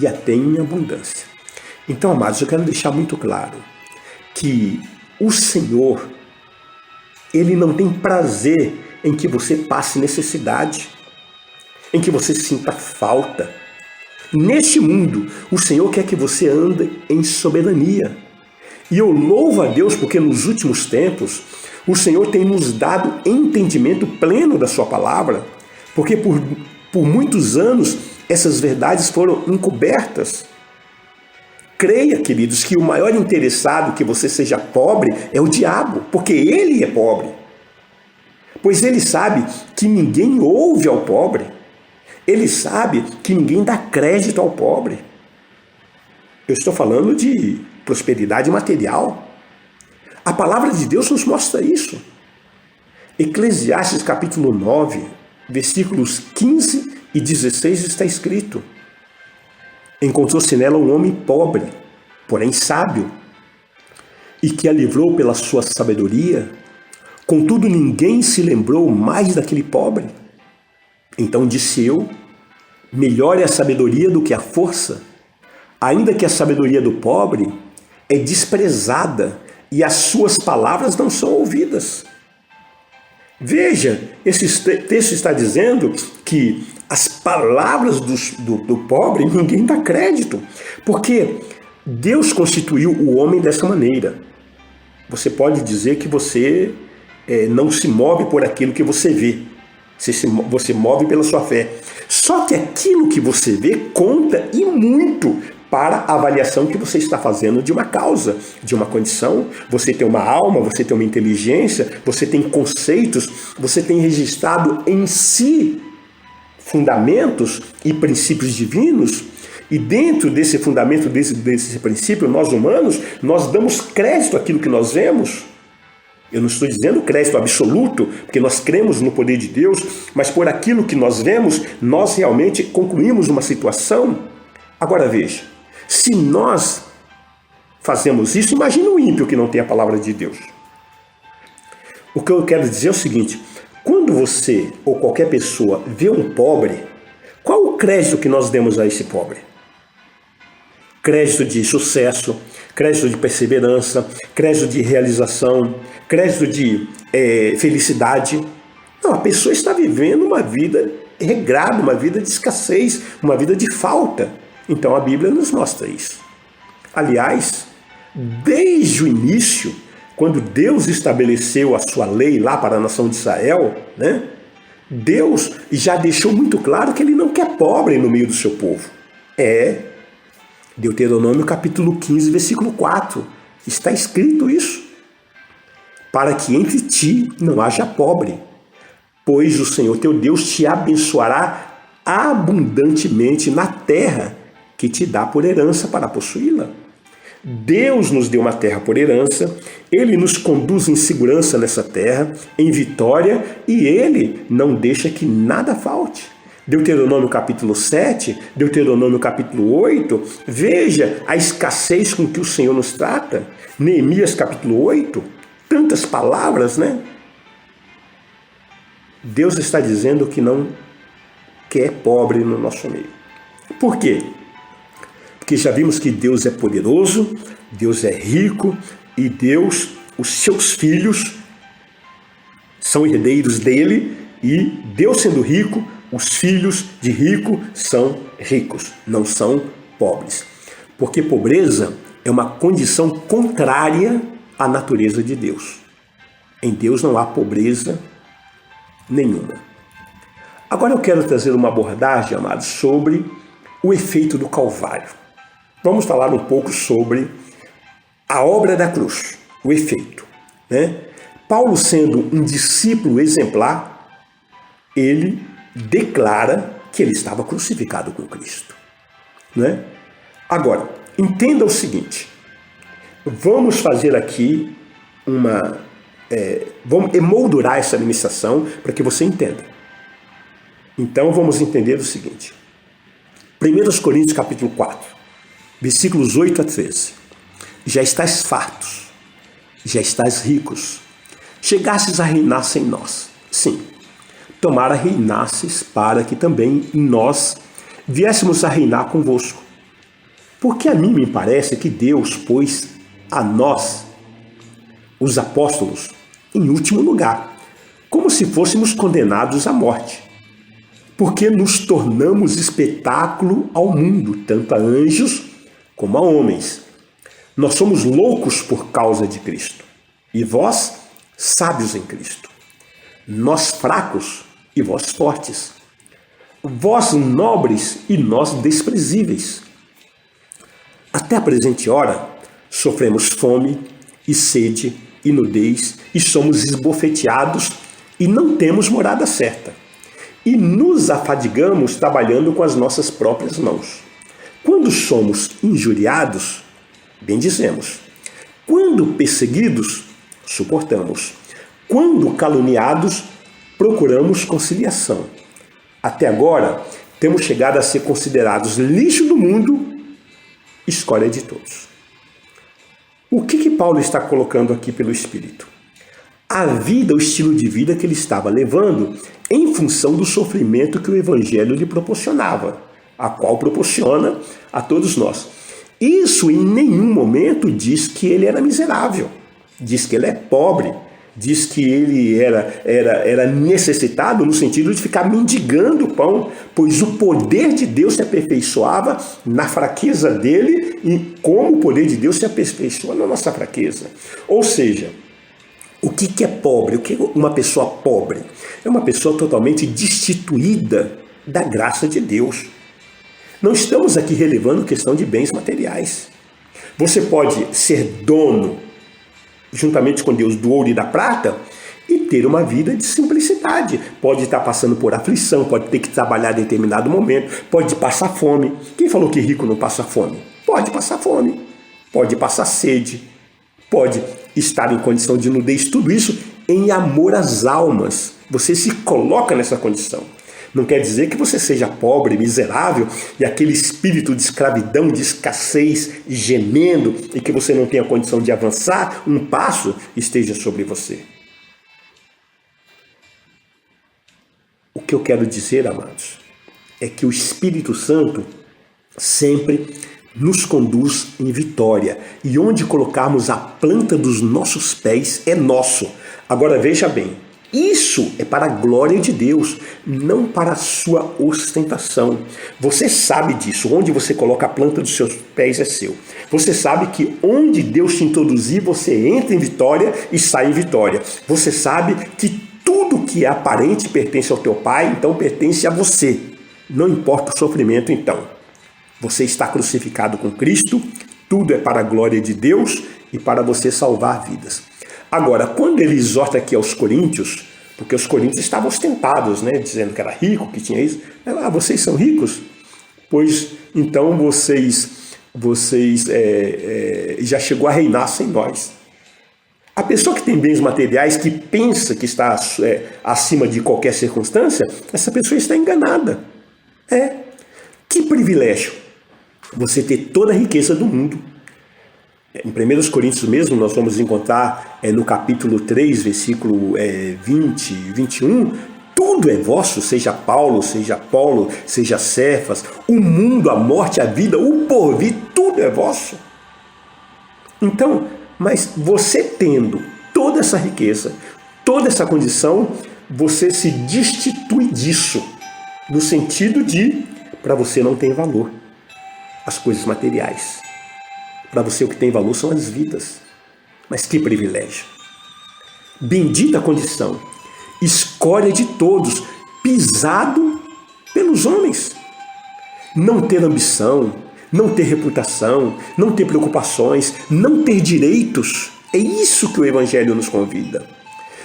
e a tem em abundância. Então, amados, eu quero deixar muito claro que o Senhor, Ele não tem prazer em que você passe necessidade, em que você sinta falta. Neste mundo, o Senhor quer que você ande em soberania. E eu louvo a Deus porque nos últimos tempos, o Senhor tem nos dado entendimento pleno da sua palavra, porque por muitos anos essas verdades foram encobertas. Creia, queridos, que o maior interessado que você seja pobre é o diabo, porque ele é pobre. Pois ele sabe que ninguém ouve ao pobre. Ele sabe que ninguém dá crédito ao pobre. Eu estou falando de prosperidade material. A palavra de Deus nos mostra isso. Eclesiastes capítulo 9, versículos 15 e 16 está escrito: encontrou-se nela um homem pobre, porém sábio, e que a livrou pela sua sabedoria. Contudo, ninguém se lembrou mais daquele pobre. Então disse eu: melhor é a sabedoria do que a força, ainda que a sabedoria do pobre é desprezada e as suas palavras não são ouvidas. Veja, esse texto está dizendo que as palavras do pobre ninguém dá crédito, porque Deus constituiu o homem dessa maneira. Você pode dizer que você não se move por aquilo que você vê, você move pela sua fé. Só que aquilo que você vê conta e muito para a avaliação que você está fazendo de uma causa, de uma condição. Você tem uma alma, você tem uma inteligência, você tem conceitos, você tem registrado em si fundamentos e princípios divinos. E dentro desse fundamento, desse princípio, nós humanos, nós damos crédito àquilo que nós vemos. Eu não estou dizendo crédito absoluto, porque nós cremos no poder de Deus, mas por aquilo que nós vemos, nós realmente concluímos uma situação. Agora veja, se nós fazemos isso, imagine um ímpio que não tem a palavra de Deus. O que eu quero dizer é o seguinte: quando você ou qualquer pessoa vê um pobre, qual o crédito que nós demos a esse pobre? Crédito de sucesso, crédito de perseverança, crédito de realização, crédito de felicidade. Não, a pessoa está vivendo uma vida regrada, uma vida de escassez, uma vida de falta. Então a Bíblia nos mostra isso. Aliás, desde o início, quando Deus estabeleceu a sua lei lá para a nação de Israel, né, Deus já deixou muito claro que ele não quer pobre no meio do seu povo. Deuteronômio capítulo 15, versículo 4. Está escrito isso. Para que entre ti não haja pobre, pois o Senhor teu Deus te abençoará abundantemente na terra que te dá por herança para possuí-la. Deus nos deu uma terra por herança, Ele nos conduz em segurança nessa terra, em vitória, e Ele não deixa que nada falte. Deuteronômio capítulo 7, Deuteronômio capítulo 8, veja a escassez com que o Senhor nos trata. Neemias capítulo 8, tantas palavras, né? Deus está dizendo que não quer pobre no nosso meio. Por quê? Porque já vimos que Deus é poderoso, Deus é rico e Deus, os seus filhos são herdeiros dele, e Deus sendo rico, os filhos de rico são ricos, não são pobres. Porque pobreza é uma condição contrária à natureza de Deus. Em Deus não há pobreza nenhuma. Agora eu quero trazer uma abordagem, amados, sobre o efeito do Calvário. Vamos falar um pouco sobre a obra da cruz, o efeito, né? Paulo, sendo um discípulo exemplar, ele declara que ele estava crucificado com Cristo, né? Agora, entenda o seguinte, vamos fazer aqui vamos emoldurar essa administração para que você entenda. Então vamos entender o seguinte, 1 Coríntios capítulo 4, versículos 8 a 13. Já estás fartos, já estás ricos, chegastes a reinar sem nós. Sim, tomara reinasses para que também nós viéssemos a reinar convosco. Porque a mim me parece que Deus pôs a nós, os apóstolos, em último lugar, como se fôssemos condenados à morte. Porque nos tornamos espetáculo ao mundo, tanto a anjos como a homens. Nós somos loucos por causa de Cristo, e vós, sábios em Cristo. Nós fracos e vós fortes. Vós nobres e nós desprezíveis. Até a presente hora, sofremos fome e sede e nudez, e somos esbofeteados e não temos morada certa. E nos afadigamos trabalhando com as nossas próprias mãos. Quando somos injuriados, bendizemos. Quando perseguidos, suportamos. Quando caluniados, procuramos conciliação. Até agora, temos chegado a ser considerados lixo do mundo, escória de todos. O que Paulo está colocando aqui pelo Espírito? A vida, o estilo de vida que ele estava levando em função do sofrimento que o Evangelho lhe proporcionava, a qual proporciona a todos nós. Isso em nenhum momento diz que ele era miserável, diz que ele é pobre, diz que ele era necessitado no sentido de ficar mendigando pão, pois o poder de Deus se aperfeiçoava na fraqueza dele e como o poder de Deus se aperfeiçoa na nossa fraqueza. Ou seja, o que é pobre? O que é uma pessoa pobre? É uma pessoa totalmente destituída da graça de Deus. Não estamos aqui relevando questão de bens materiais. Você pode ser dono, juntamente com Deus, do ouro e da prata, e ter uma vida de simplicidade. Pode estar passando por aflição, pode ter que trabalhar em determinado momento, pode passar fome. Quem falou que rico não passa fome? Pode passar fome, pode passar sede, pode estar em condição de nudez, tudo isso em amor às almas. Você se coloca nessa condição. Não quer dizer que você seja pobre, miserável, e aquele espírito de escravidão, de escassez, gemendo, e que você não tenha condição de avançar um passo, esteja sobre você. O que eu quero dizer, amados, é que o Espírito Santo sempre nos conduz em vitória. E onde colocarmos a planta dos nossos pés é nosso. Agora veja bem, isso é para a glória de Deus, não para a sua ostentação. Você sabe disso, onde você coloca a planta dos seus pés é seu. Você sabe que onde Deus te introduzir, você entra em vitória e sai em vitória. Você sabe que tudo que é aparente pertence ao teu Pai, então pertence a você. Não importa o sofrimento, então. Você está crucificado com Cristo, tudo é para a glória de Deus e para você salvar vidas. Agora, quando ele exorta aqui aos coríntios, porque os coríntios estavam ostentados, né, dizendo que era rico, que tinha isso. Vocês são ricos? Pois então vocês já chegou a reinar sem nós. A pessoa que tem bens materiais, que pensa que está acima de qualquer circunstância, essa pessoa está enganada. Que privilégio você ter toda a riqueza do mundo. Em 1 Coríntios mesmo, nós vamos encontrar no capítulo 3, versículo 20 e 21, tudo é vosso, seja Paulo, seja Apolo, seja Cefas, o mundo, a morte, a vida, o porvir, tudo é vosso. Então, mas você tendo toda essa riqueza, toda essa condição, você se destitui disso, no sentido de, para você não tem valor as coisas materiais. Para você o que tem valor são as vidas. Mas que privilégio. Bendita condição. Escória de todos. Pisado pelos homens. Não ter ambição. Não ter reputação. Não ter preocupações. Não ter direitos. É isso que o Evangelho nos convida.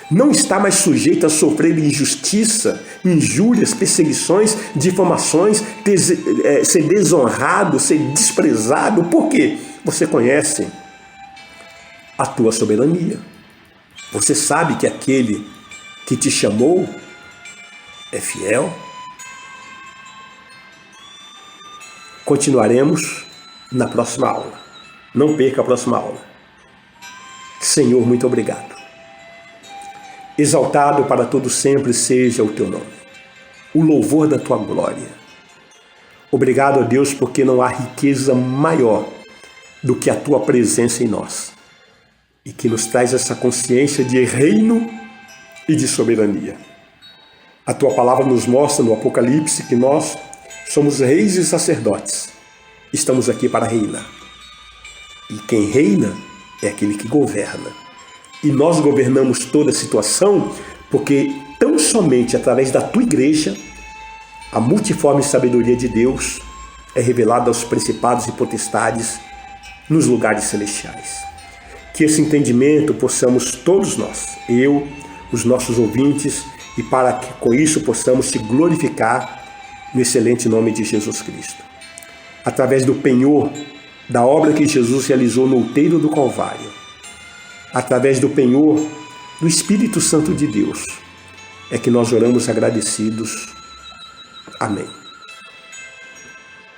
Não está mais sujeito a sofrer injustiça, injúrias, perseguições, difamações, ser desonrado, ser desprezado. Por quê? Você conhece a tua soberania. Você sabe que aquele que te chamou é fiel. Continuaremos na próxima aula. Não perca a próxima aula. Senhor, muito obrigado. Exaltado para todo sempre seja o teu nome, o louvor da tua glória, Obrigado a Deus, porque não há riqueza maior do que a tua presença em nós, e que nos traz essa consciência de reino e de soberania. A tua palavra nos mostra no Apocalipse que nós somos reis e sacerdotes. Estamos aqui para reinar. E quem reina é aquele que governa. E nós governamos toda a situação porque tão somente através da tua igreja a multiforme sabedoria de Deus é revelada aos principados e potestades nos lugares celestiais. Que esse entendimento possamos todos nós, eu, os nossos ouvintes, e para que com isso possamos te glorificar no excelente nome de Jesus Cristo. Através do penhor da obra que Jesus realizou no outeiro do Calvário, através do penhor do Espírito Santo de Deus, é que nós oramos agradecidos. Amém.